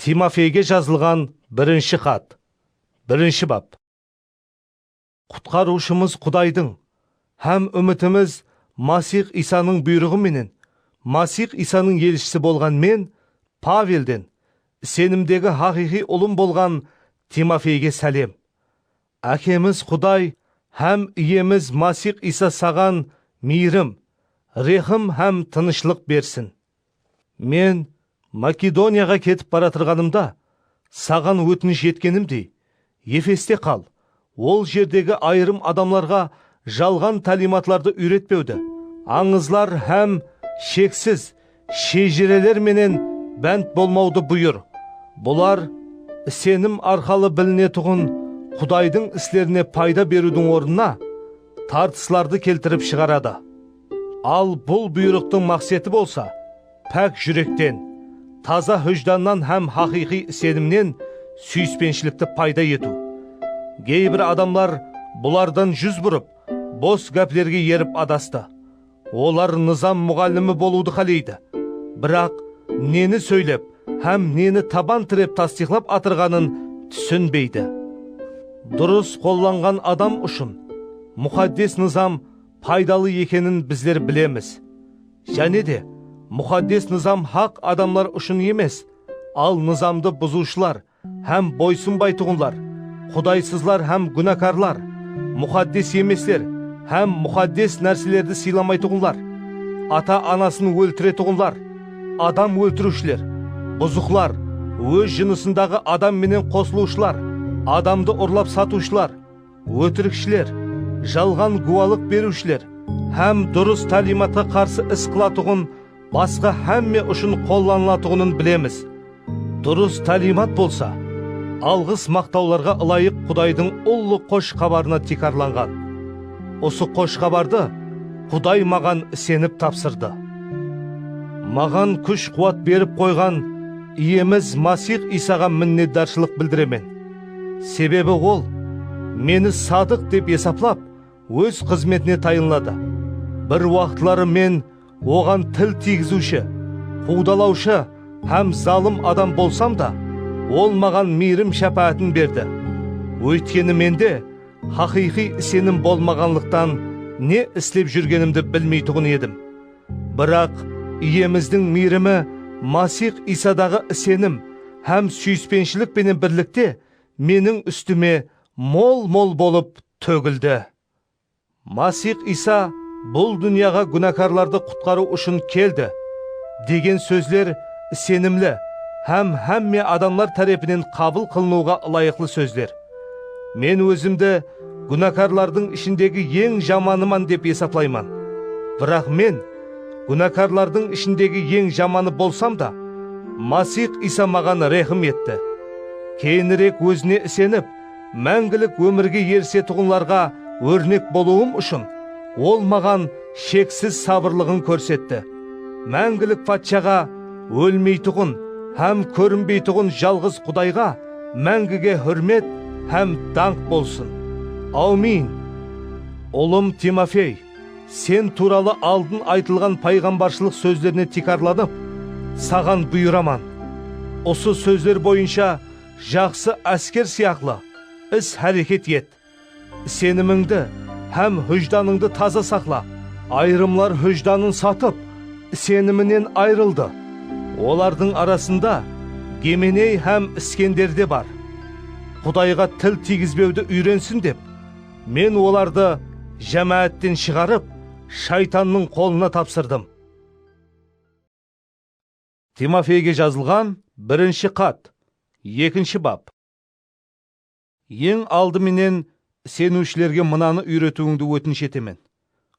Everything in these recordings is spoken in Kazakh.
Тимофейге жазылған бірінші хат. Бірінші бап. Құтқарушымыз Құдайдың, һәм үмітіміз Масих Исаның бұйрығы менен, Масих Исаның елшісі болған мен, Павелден, сенімдегі хақиқи ұлым болған Тимофейге сәлем. Әкеміз Құдай, һәм иеміз Масих Иса саған мейірім, рехім һәм тынышлық берсін. Мен Македонияға кетіп баратырғанымда, саған өтініш еткенімдей, Ефесте қал. Ол жердегі айырым адамларға жалған талиматларды үйретпеуді, аңызлар һәм шексіз шежірелер менен бәнд болмауды бұйыр. Бұлар сенім арқалы білінетұғын Құдайдың іслеріне пайда берудің орнына тартысларды келтіріп шығарады. Ал бұл бұйрықтың мақсеті болса, пәк жүректен, таза хүжданнан һәм хақиқи сенімнен сүйіспеншілікті пайда ету. Кейбір адамлар бұлардан жүз бұрып, бос гәплерге еріп адасты. Олар низам мұғалімі болуды қалейді. Бірақ нені сөйлеп, һәм нені табан тіреп тастиқлап атырғанын түсінбейді. Дұрыс қолланған адам үшін мұқаддес низам пайдалы екенін біздер білеміз. Және де мұқаддес низам хақ адамлар үшін емес, ал низамды бұзушылар һәм бойсынбайтұғынлар, құдайсызлар һәм күнәкарлар, мұқаддес еместер һәм мұқаддес нәрселерді сыйламайтұғынлар, ата-анасын өлтіретұғынлар, адам өлтірушілер, бұзықлар, өз жынысындағы адам менен қосылушылар, адамды ұрлап сатушылар, өтірікшілер, жалған гуалық берушілер һәм дұрыс талиматқа қарсы іс қылатұғын басқа һәмме үшін қолланылатұғынын білеміз. Дұрыс талимат болса, алғыс мақтауларға ылайық Құдайдың ұлы қош хабарына текарланған. Осы қош хабарды Құдай маған сеніп тапсырды. Маған күш қуат беріп қойған иеміз Масих Исаға міннетдаршылық білдіремен. Себебі ол мені садық деп есаплап, өз қызметіне тайынлады. Бір уақытлары мен оған тіл тигізуші, қудалаушы һәм залым адам болсам да, ол маған мейірім шапаатын берді. Өйткені менде хақиқи сенім болмағанлықтан не істеп жүргенімді білмейтұғын едім. Бірақ иеміздің мейірімі Масих Исадағы сенім һәм сүйіспеншілік пенен бірлікте менің үстіме мол-мол болып төгілді. Масих Иса бұл дүнияға күнәкарларды құтқару үшін келді деген сөздер сенімлі һәм һәмме адамлар тарапынан қабыл қылынуға лайықлы сөздер. Мен өзімді күнәкарлардың ішіндегі ең жаманыман деп есаплайман. Бірақ мен күнәкарлардың ішіндегі ең жаманы болсам да, Масих Иса маған рехім етті. Кейінірек өзіне сеніп, мәңгілік өмірге ерсетұғынларға өрнек болуым үшін, ол маған шексіз сабырлығын көрсетті. Мәңгілік патшаға өлмейтұғын һәм көрінбейтұғын жалғыз Құдайға мәңгіге хүрмет һәм даңқ болсын. Аумин. Ұлым Тимофей, сен туралы алдын айтылған пайғамбаршылық сөздеріне текарланып, саған бұйыраман. Осы сөздер бойынша жақсы әскер сияқлы іс әрекет ет. Сеніміңді һәм хүжданыңды таза сақла. Айырымлар хүжданын сатып, сенімінен айрылды. Олардың арасында Гименей һәм Искендерде бар. Құдайға тіл тигізбеуді үйренсін деп, мен оларды жәмәәттен шығарып, шайтанның қолына тапсырдым. Тимофейге жазылған бірінші хат, екінші бап. Ең алдыменен сенушілерге мынаны үйретуіңді өтініш етемен.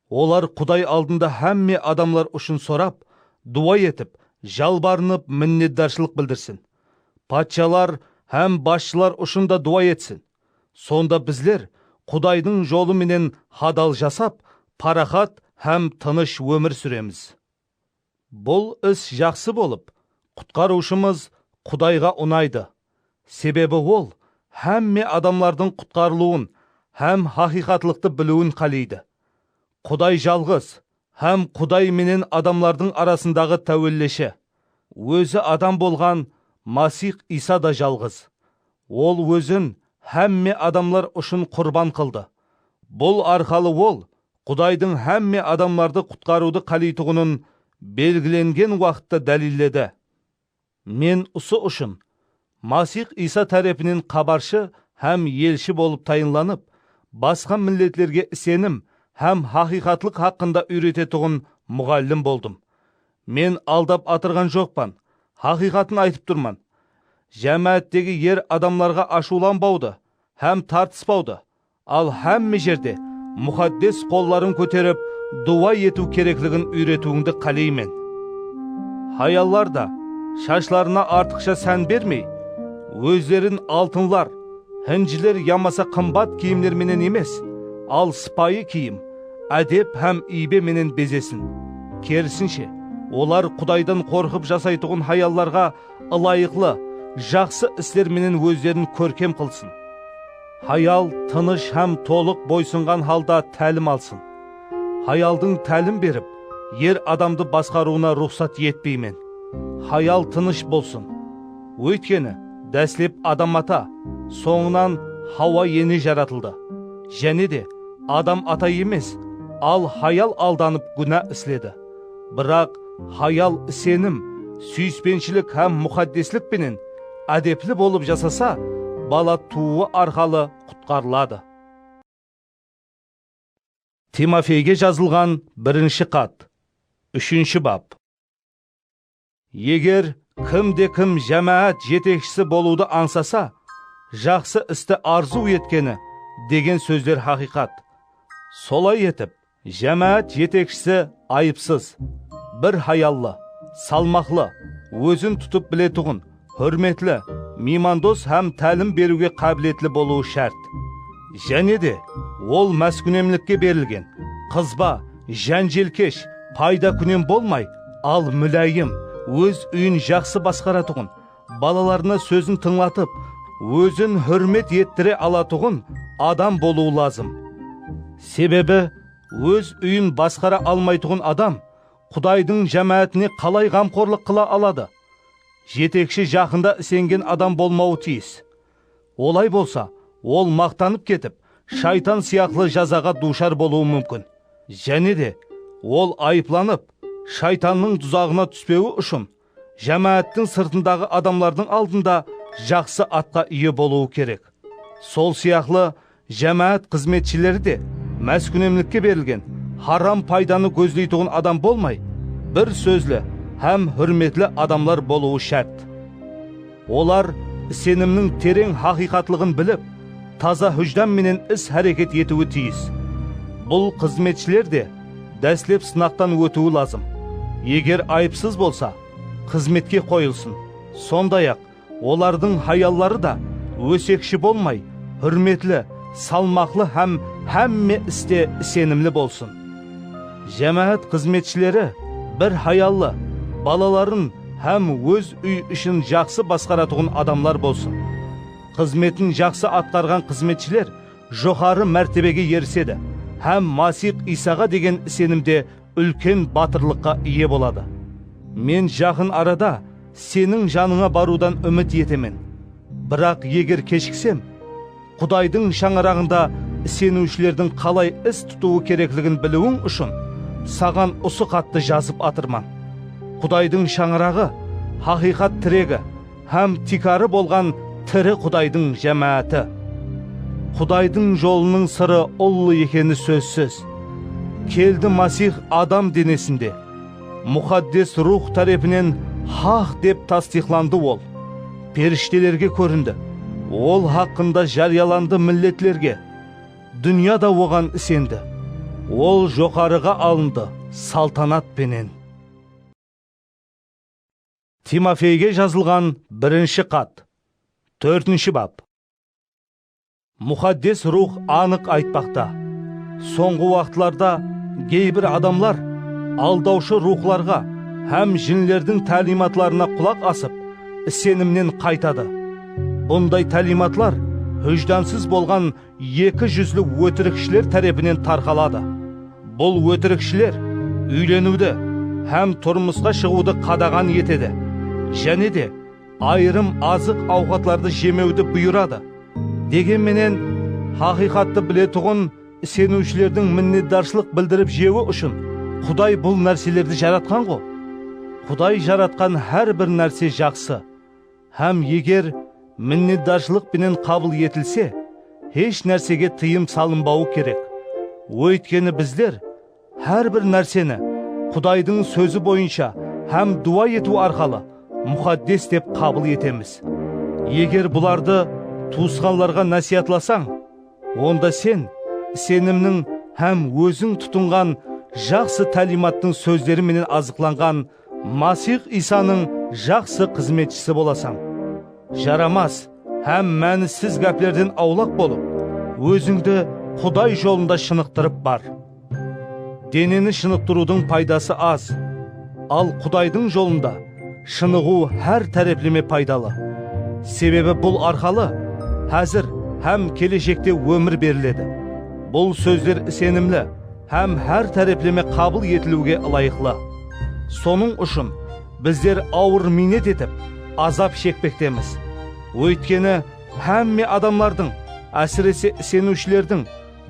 Олар Құдай алдында һәмме адамлар үшін сорап, дуа етіп, жалбарынып міннетдаршылық білдірсін. Патшалар һәм басшылар үшін да дуа етсін. Сонда біздер Құдайдың жолы менен хадал жасап, парахат һәм тыныш өмір сүреміз. Бұл іс жақсы болып, құтқарушымыз Құдайға ұнайды. Себебі ол һәмме адамлардың құтқарылуын һәм хақиқатлықты білуін қалейді. Құдай жалғыз һәм Құдай менен адамлардың арасындағы тәуеллеші. Өзі адам болған Масих Иса да жалғыз. Ол өзін әмме адамлар үшін құрбан қылды. Бұл арқалы ол Құдайдың әмме адамларды құтқаруды қалейтұғынын белгіленген уақытта дәлелдеді. Мен ұсы үшін Масих Иса тарапынан хабаршы һәм елші болып тайынланып, басқа миллетлерге сенім һәм хақиқатлық хақында үйрететұғын мұғалім болдым. Мен алдап атырған жоқпан, хақиқатын айтып тұрман. Жәмәттегі ер адамларға ашуланбауды һәм тартыспауды, ал һәмме жерде мұқаддес қолларын көтеріп дуа ету керектігін үйретуіңді қалеймен. Хаяллар да шашларына артықша сән бермей, өздерін алтынлар, хінжілер ямаса қымбат киімдерменен емес, ал сыпайы киім, әдеп һәм ибе менен безесін. Керісінше, олар Құдайдан қорқып жасайтұғын хаялларға ылайықлы, жақсы істер менен өздерін көркем қылсын. Хаял тыныш һәм толық бойсынған халда тәлім алсын. Хаялдың тәлім беріп, ер адамды басқаруына рұқсат етпеймен. Хаял тыныш болсын. Өйткені, дәслеп адам ата, соңынан Хауа ені жаратылды. Және де адам ата емес, ал хаял алданып күнә іследі. Бірақ хаял сенім, сүйіспеншілік һәм мұқаддеслік пенен әдеплі болып жасаса, бала туы арқалы құтқарылады. Тимофейге жазылған 1-ші хат, 3-ші бап. Егер кім-де-кім жәмәат жетекшісі болуды аңсаса, жақсы істі арзу еткені деген сөздер хақиқат. Солай етіп, жәмәат жетекшісі айыпсыз, бір хаяллы, салмақлы, өзін тұтып білетұғын, hürmetli, меймандос һәм тәлім беруге қабілетлі болуы шарт. Және де ол мәскүнемлікке берілген, қызба, жәнжелкеш, пайда күнем болмай, ал мүлайым, өз үйін жақсы басқаратұғын, балаларына сөзін тыңлатып, өзін hürmet еттіре алатұғын адам болуы лазым. Себебі, өз үйін басқара алмайтұғын адам, Құдайдың жәмәтіне қалай ғамқорлық қыла алады? Жетекші жақында сенген адам болмауы тиіс. Олай болса, ол мақтанып кетіп, шайтан сияқлы жазаға душар болуы мүмкін. Және де, ол айыпланып, шайтанның тұзағына түспеуі үшін, жәмәттің сыртындағы адамлардың алдында жақсы атқа ие болуы керек. Сол сияқлы жәмәт қызметшілері де мәскүнемлікке берілген, харам пайданы көздейтұғын адам болмай, бір сөзлі һәм hürmetli адамлар болуы шарт. Олар сенімнің терең хақиқатлығын біліп, таза хүждан менен іс әрекет етуі тиіс. Бұл қызметшілер де дәслеп сынақтан өтуі лазым. Егер айыпсыз болса, қызметке қойылсын. Сондай-ақ, олардың хаяллары да өсекші болмай, hürmetli, салмақлы һәм һәмме істе сенімлі болсын. Жәмәат қызметшілері бір хаяллы, балаларын һәм өз үй ішін жақсы басқаратұғын адамлар болсын. Қызметін жақсы атқарған қызметшілер жоғары мәртебеге ерседі, һәм Масих Исаға деген сенімде үлкен батырлыққа ие болады. Мен жақын арада сенің жаныңа барудан үміт етемен. Бірақ егер кешіксем, Құдайдың шаңырағында сенушілердің қалай іс тұтуы керектігін білуің үшін саған осы хатты жазып атырман. Құдайдың шаңырағы, хақиқат тірегі һәм тикары болған тірі Құдайдың жәмәті. Құдайдың жолының сыры ұлы екені сөзсіз. Келді Масих адам денесінде. Мұқаддес рух тарапынан хақ деп тастиқланды ол. Періштелерге көрінді. Ол хақында жарияланды миллетлерге. Дүнияда оған сенді. Ол жоғарыға алынды салтанат пенен. Тимофейге жазылған 1-ші хат, 4-ші бап. Мұқаддес рух анық айтпақта. Соңғы уақытларда кейбір адамлар алдаушы рухларға һәм жинлердің тәлиматларына құлақ асып, сенімнен қайтады. Бұндай тәлиматлар хүждансыз болған екі жүзлі өтірікшілер тарапынан тарқалады. Бұл өтірікшілер үйленуді һәм тұрмысқа шығуды қадаған етеді. Және де айрым азық ауқатларды жемеуді бұйырады. Дегенменен haqiqatni biletug'un senuvchilarning minnatdorchilik bildirib jevi uchun Xudoy bu narsalarni yaratgan-ku. Xudoy yaratgan har bir narsa yaxshi. Ham eger minnatdorchilik bilan qabul etilse, hech narsaga tiyim salinbağı kerak. O'ytkeni bizlar har bir narsani Xudoyning so'zi bo'yicha ham duo etuv orqali muqaddas deb qabul etamiz. Eger bularni tuğsqanlarga nasihatlasang, onda sen senimning ham o'zing tutungan жақсы ta'limotning so'zlari bilan oziqlangan Masih Isoning жақсы xizmatchisi bo'lasan. Yaramas ham ma'nisiz gaplardan avloq bo'lib, o'zingni Xudoy yo'lida shiniqtirib bar. Denini shiniqtiruding paydasi az. Al Xudoyning yo'lida shiniqu har taraflama paydalı. Sebebi bu orqali hozir ham kelajakda ömür beriladi. Bu so'zlar senimli ham har taraflama qabul etiluvga loyiqli. Soning uchun bizlar og'ir minnat etib azob chekmoqdamiz. O'ytkeni hamma odamlarning, asrisi senuvchilarning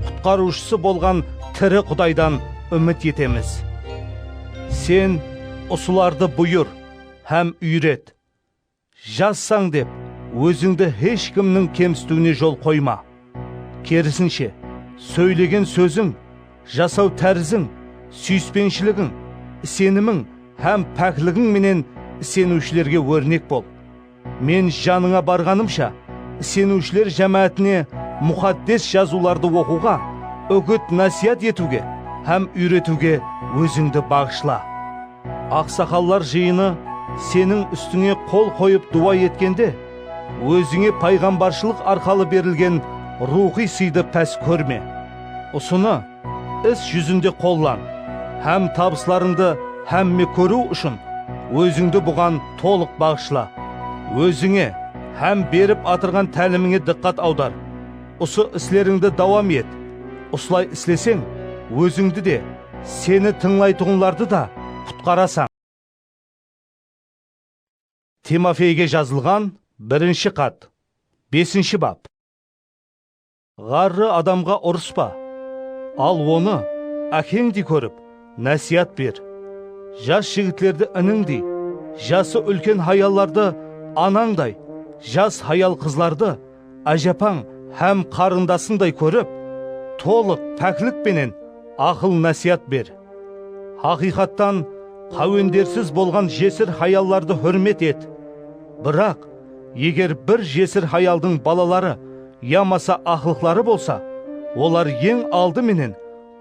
qutqaruvchisi bo'lgan tiri Xudoydan umid etamiz. Sen usularni buyur ham uyret. Жазсаң deb o'zingda hech kimning kemsituviga yo'l qo'yma. Kerisincha, söylegen sözün, жасау tarzing, suyispenchiliging, seniming ham pakliging bilan senuvchilarga o'rnak bo'l. Men joningga borganimcha, senuvchilar jamoatini muqaddas yozuvlarni o'quga, o'git nasihat etuvga ham uyretuvga o'zingni bag'ishla. Aqsoqollar jiyini sening ustingga qo'l qo'yib duo etkende, o'zingga payg'ambarchilik orqali berilgan ruhiy siyni pas ko'rma. Usuni ish yuzunda qo'llan. Ham tabıslaringni hamma ko'ruv uchun o'zingni bugan to'liq bag'ishla. O'zingga ham berib atirgan ta'limingga diqqat avdar. Usu ishlaringda davom et. Uslay islesang, o'zingni de, seni tinglaydiganlarni da qutqarasan. Timofeyga yozilgan 1-xat 5-bab. G'arri adamga uruspa. Al onu akengdi ko'rib nasihat ber. Yosh yigitlarni iningdi, yoshi ulkan hayollarni anangday, yosh hayol qizlarni ajapang ham qarindasinday ko'rib, to'liq paklik bilan aql nasihat ber. Haqiqatdan qavindersiz bo'lgan jesir hayollarni hurmat et. Biroq eğer bir jesir hayolning balalari yamasa aqliqlari bo'lsa, ular eng oldi bilan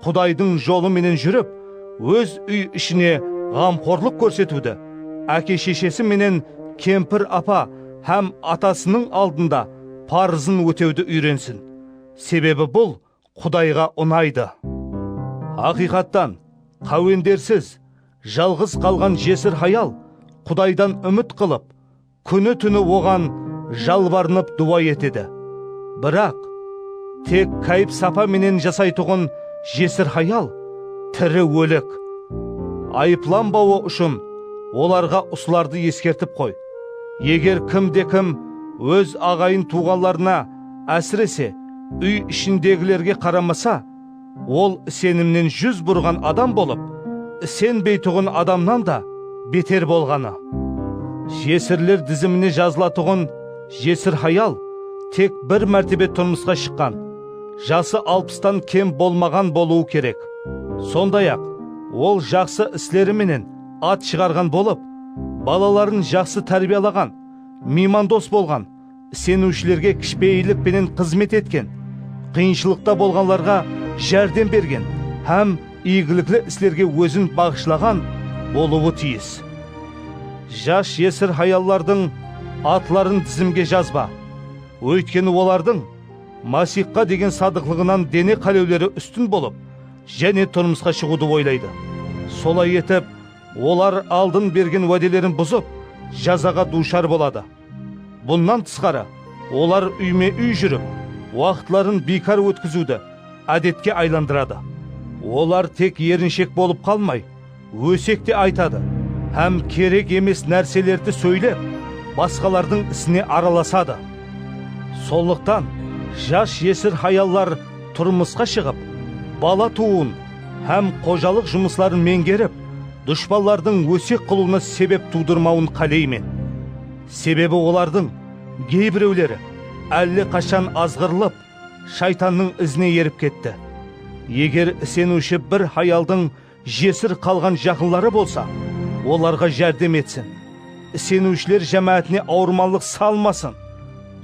Xudoyning yo'li bilan yurib, o'z uy ishini g'amxo'rlik ko'rsatuvdi. Aka sheshesi bilan kempir apa ham atasining oldinda farzini o'tevdi o'yrensin. Sebebi bu Xudoyga unaydi. Haqiqatdan qavindersiz, yalg'iz qolgan jesir hayol Xudoydan umid qilib, kuni tuni o'g'an jalvarnib duo etedi. Biroq tek kayıp sapa bilan jasaytuğun jesir hayol tiri o'lik. Ayıplanbağı uchun olarga uslarni eskertib qo'y. Eğer kimde kim o'z ağayın tuğanlarına asrisi uy ishindegilarga qaramasa, ol senimden 100 burgan adam bo'lib, sen beytuğun adamdan da beter bo'lgani. Jesirler dizimini yazlatuğun jesir hayol tek bir mertebe turmushga chiqqan. Jасы 60'tan kem bolmagan boluğu kerek. Sondayak, ol жақсы islari bilan at chiqargan bo'lib, balalarin жақсы tarbiyalagan, mimandos bo'lgan, senuvchilarga kishbeylik bilan xizmat etgan, qiyinchilikda bo'lganlarga jardam bergan, ham iyilikli islarga o'zin bag'ishlagan bo'luvi tiyis. Yosh yesir hayollarning atlarin tizimga yozba. O'ytkeni olarning Masihqa degan sadiqligidan deni qalevleri üstün bo'lib, және turmushga chiquvdi o'ylaydi. Solay etib, olar aldın bergen va'dalarin buzib, jazaga dushar bo'ladi. Bundan tısqari, olar uyme uy yurib, vaqtlarin bekar o'tkazuvdi, adetga aylantiradi. Olar tek yerinshek bo'lib qolmay, o'sekte aytadi. Ham kerak emas narsalarni söylep, басқалардың ісіне араласады. Сондықтан жаш есір хаяллар тұрмысқа шығып, бала тууын һәм қожалық жұмысларын меңгеріп, дұшпанлардың өсек қылуына себеп тудырмауын қалеймен. Себебі олардың кейбіреулері әлі қашан азғырылып, шайтанның ізіне еріп кетті. Егер сенуші бір хаялдың жесір қалған жақынлары болса, оларға жәрдем етсін. Сенушілер жәмәатіне ауырмалық салмасын.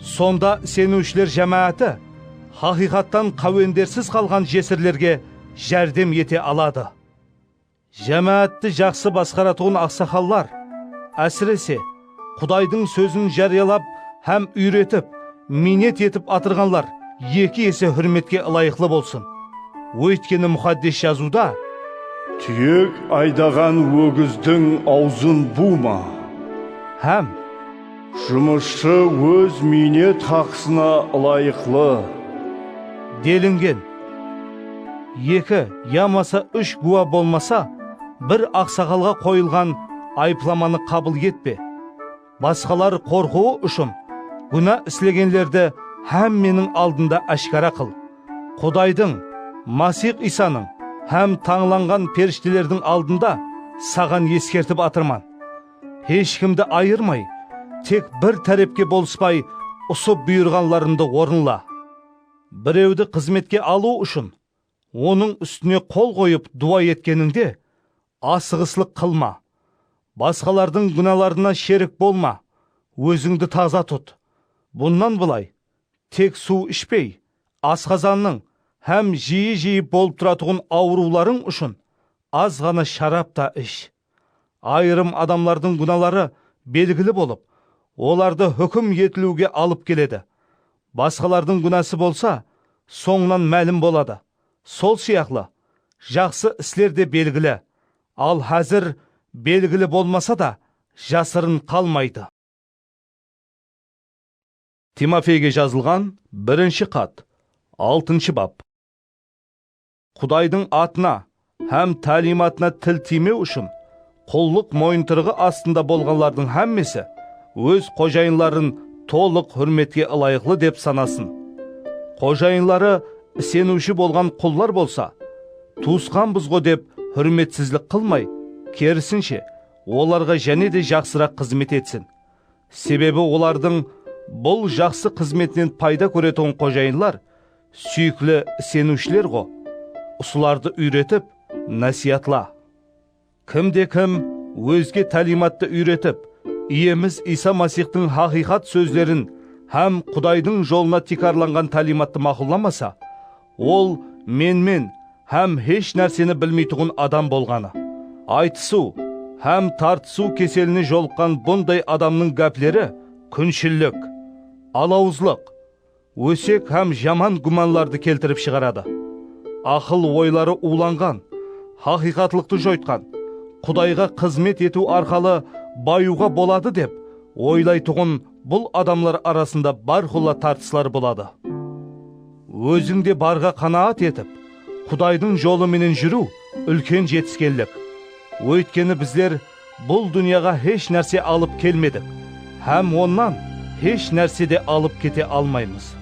Сонда сенушілер жәмәаты хақиқаттан қауендерсіз қалған жесірлерге жәрдем ете алады. Жәмәатты жақсы басқаратуын ақсақаллар, әсіресе Құдайдың сөзін жариялап һәм үйретіп, минет етіп атырғанлар екі есе хүрметке лайықлы болсын. Өйткені мұқаддес жазуда: түйек айдаған өгіздің аузын бума, һәм жұмысшы өз минет хақысына лайықлы делінген. Екі ямаса үш гуа болмаса, бір ақсақалға қойылған айыпламаны қабыл етпе. Басқалар қорқуы үшін күнә істегендерді һәм менің алдында ашкара қыл. Құдайдың, Масих Исаның һәм таңланған періштелердің алдында саған ескертіп атырман. Ешкімді айырмай, тек бір тәрепке болыспай, ұсып бұйырғанларыңды орынла. Біреуді қызметке алу үшін оның үстіне қол қойып дуа еткеніңде асығыслық қылма. Басқалардың күнәларына шерік болма, өзіңді таза тұт. Бұннан былай, тек су ішпей, асқазанның һәм жиі болып тұратығын ауруларың үшін аз ғана шарап та іш. Айырым адамлардың күнәлары белгілі болып, оларды хүкім етілуге алып келеді. Басқалардың күнәсі болса, соңынан мәлім болады. Сол сияқлы, жақсы іслер де белгілі, ал хәзір белгілі болмаса да жасырын қалмайды. Тимофейге жазылған 1-ші хат, 6-ші бап. Құдайдың атына һәм тәлиматына тіл тимеу үшін құллық мойынтырғы астында болғанлардың һәммесі өз қожайынларын толық хүрметке лайықлы деп санасын. Қожайынлары сенуші болған құллар болса, туысқанбыз ғой деп хүрметсізлік қылмай, керісінше оларға және де жақсырақ қызмет етсін. Себебі олардың бұл жақсы қызметінен пайда көретін қожайынлар сүйіклі сенушілер ғой. Ұсыларды үйретіп, насиятла. Кімде-кім өзге тәлиматты үйретіп, иеміз Иса Масихтың хақиқат сөздерін һәм Құдайдың жолына тикарланған тәлиматты мақұлламаса, ол менмен һәм еш нәрсені білмейтұғын адам болғаны. Айтысу һәм тартысу кеселіне жолыққан бұндай адамның гәплері күншілік, алауызлық, өсек һәм жаман гүманларды келтіріп шығарады. Ақыл ойлары уланған, хақиқатлықты жойтқан, Құдайға қызмет ету арқалы баюға болады деп ойлайтұғын бұл адамлар арасында барқұла тартысылар болады. Өзіңде барға қанаат етіп, Құдайдың жолы менен жүру үлкен жетіскенлік. Өйткені біздер бұл дүнияға еш нәрсе алып келмедік, һәм оннан еш нәрсе де алып кете алмаймыз.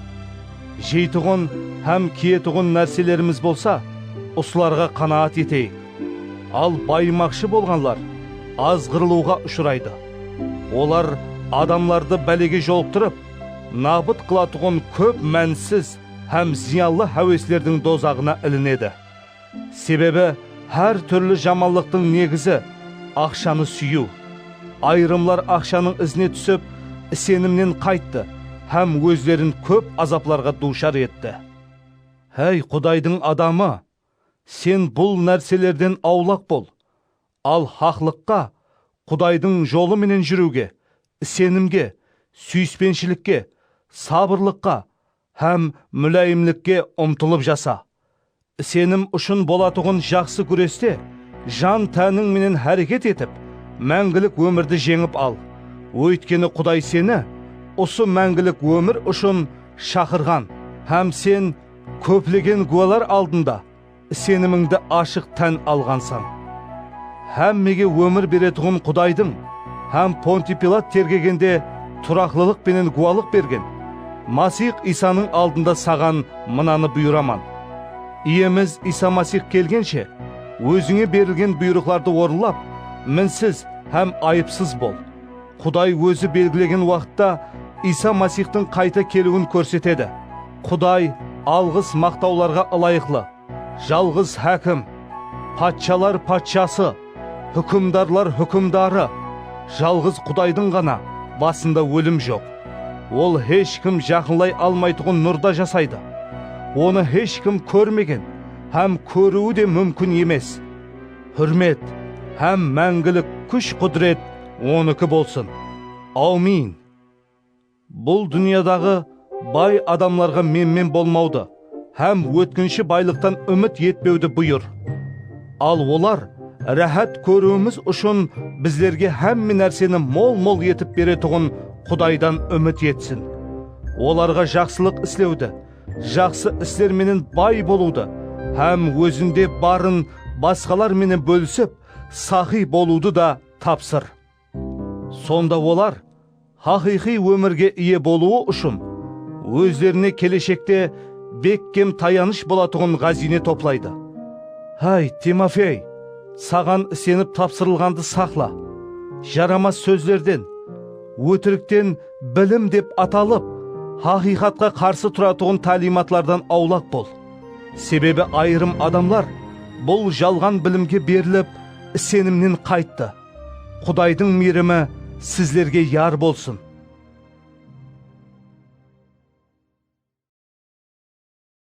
Жейтұғын һәм киетұғын нәрселеріміз болса, ұсыларға қанаат етейік. Ал байымақшы болғанлар азғырылуға ұшырайды. Олар адамларды бәлеге жолықтырып, набыт қылатұғын көп мәнсіз һәм зиянлы әуеслердің дозағына ілінеді. Себебі әр түрлі жаманлықтың негізі ақшаны сүю. Айырымлар ақшаның ізіне түсіп, сенімнен қайтты һәм өздерін көп азапларға душар етті. Әй Құдайдың адамы, сен бұл нәрселерден аулақ бол. Ал хақлыққа, Құдайдың жолы менен жүруге, сенімге, сүйіспеншілікке, сабырлыққа һәм мүләйімлікке ұмтылып жаса. Сенім үшін болатұғын жақсы күресте, жан тәнің менен әрекет етіп, мәңгілік өмірді жеңіп ал. Өйткені Құдай сені осы мәңгілік өмір үшін шақырған, һәм сен көплеген гуалар алдында сеніміңді ашық тән алғансан. Һәммеге өмір беретұғын Құдайдың, һәм Понти Пилат тергегенде turaqlılık bilen guvalık bergen. Masih İsa'nın aldında sağan mınаны buyuraman. İyemiz İsa Masih kelgençe, özüne berilgen buyruqlarda orulap, minsiz hem ayıpsız bol. Kuday özü belgilegen vaqtda İsa Masih'tin qayta kelugün körsetedi. Kuday algız maqtaularga ılayıqlı, жалғыз hakim, patçalar patçası, hükümdarlar hükümdarı, жалғыз Kudayдың ғана басында ölüm жоқ. Ол hiç kim жақынлай алмайтұғын nurda жасайды. Оны hiç kim көрмеген, hem көрүі де мүмкін емес. Hürmet, hem мәңгілік күш құдірет оныкі болсын. Amin. Бұл дүниядағы бай адамларға менмен болмауды, hem өткінші байлықтан үміт етпеуді бұйыр. Ал олар рахат көруіміз үшін біздерге hem нәрсені мол-мол етіп беретұғын Құдайдан үміт етсін. Оларға жақсылық істеуді, жақсы істерменен бай болуды, hem өзінде барын басқаларменен бөлісіп, сахи болуды да тапсыр. Сонда олар хақиқи өмірге ие болуы үшін өздеріне келешекте беккем таяныш болатұғын ғазине топлайды. Хай, Тимофей, саған сеніп тапсырылғанды сақла. Жарамас сөздерден, өтіріктен білім деп аталып, хақиқатқа қарсы тұратұғын талиматлардан аулақ бол. Себебі айырым адамлар бұл жалған білімге беріліп, сенімнен қайтты. Құдайдың мейірімі сіздерге яр болсын.